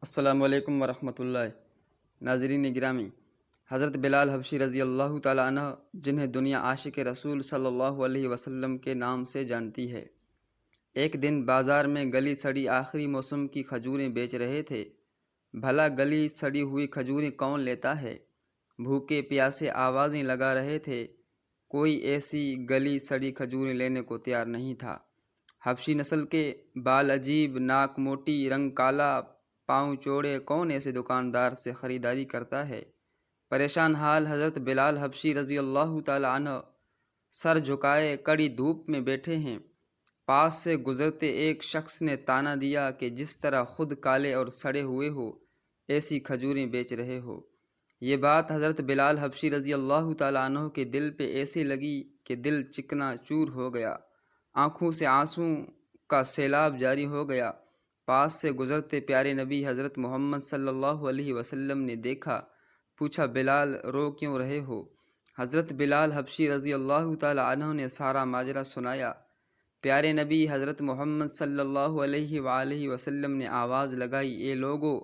السلام علیکم ورحمۃ اللہ۔ ناظرین گرامی، حضرت بلال حبشی رضی اللہ تعالیٰ عنہ، جنہیں دنیا عاشق رسول صلی اللہ علیہ وسلم کے نام سے جانتی ہے، ایک دن بازار میں گلی سڑی آخری موسم کی کھجوریں بیچ رہے تھے۔ بھلا گلی سڑی ہوئی کھجوریں کون لیتا ہے؟ بھوکے پیاسے آوازیں لگا رہے تھے، کوئی ایسی گلی سڑی کھجوریں لینے کو تیار نہیں تھا۔ حبشی نسل کے، بال عجیب، ناک موٹی، رنگ کالا، پاؤں چوڑے، کون ایسے دکاندار سے خریداری کرتا ہے؟ پریشان حال حضرت بلال حبشی رضی اللہ تعالیٰ عنہ سر جھکائے کڑی دھوپ میں بیٹھے ہیں۔ پاس سے گزرتے ایک شخص نے طعنہ دیا کہ جس طرح خود کالے اور سڑے ہوئے ہو، ایسی کھجوریں بیچ رہے ہو۔ یہ بات حضرت بلال حبشی رضی اللہ تعالیٰ عنہ کے دل پہ ایسی لگی کہ دل چکنا چور ہو گیا، آنکھوں سے آنسوں کا سیلاب جاری ہو گیا۔ پاس سے گزرتے پیارے نبی حضرت محمد صلی اللہ علیہ وسلم نے دیکھا، پوچھا، بلال رو کیوں رہے ہو؟ حضرت بلال حبشی رضی اللہ تعالیٰ عنہ نے سارا ماجرا سنایا۔ پیارے نبی حضرت محمد صلی اللہ علیہ وآلہ وسلم نے آواز لگائی، اے لوگو،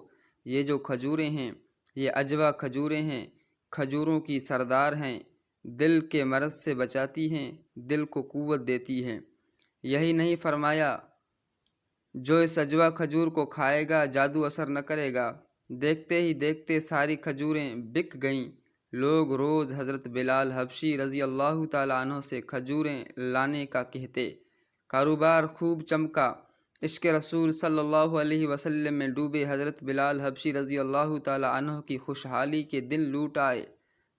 یہ جو کھجوریں ہیں، یہ عجوہ کھجوریں ہیں، کھجوروں کی سردار ہیں، دل کے مرض سے بچاتی ہیں، دل کو قوت دیتی ہیں۔ یہی نہیں فرمایا، جو اس عجوہ کھجور کو کھائے گا جادو اثر نہ کرے گا؟ دیکھتے ہی دیکھتے ساری کھجوریں بک گئیں۔ لوگ روز حضرت بلال حبشی رضی اللہ تعالیٰ عنہ سے کھجوریں لانے کا کہتے۔ کاروبار خوب چمکا۔ عشق رسول صلی اللہ علیہ وسلم میں ڈوبے حضرت بلال حبشی رضی اللہ تعالیٰ عنہ کی خوشحالی کے دن لوٹ آئے۔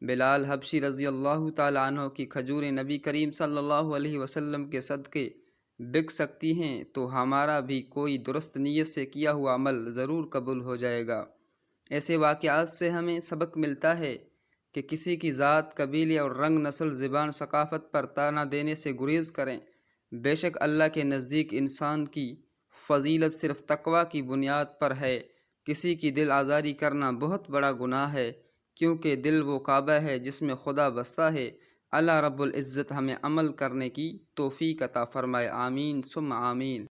بلال حبشی رضی اللہ تعالیٰ عنہ کی کھجوریں نبی کریم صلی اللہ علیہ وسلم کے صدقے بک سکتی ہیں تو ہمارا بھی کوئی درست نیت سے کیا ہوا عمل ضرور قبول ہو جائے گا۔ ایسے واقعات سے ہمیں سبق ملتا ہے کہ کسی کی ذات، قبیلے اور رنگ، نسل، زبان، ثقافت پر طعنہ دینے سے گریز کریں۔ بے شک اللہ کے نزدیک انسان کی فضیلت صرف تقوی کی بنیاد پر ہے۔ کسی کی دل آزاری کرنا بہت بڑا گناہ ہے، کیونکہ دل وہ کعبہ ہے جس میں خدا بستا ہے۔ اللہ رب العزت ہمیں عمل کرنے کی توفیق عطا فرمائے، آمین ثم آمین۔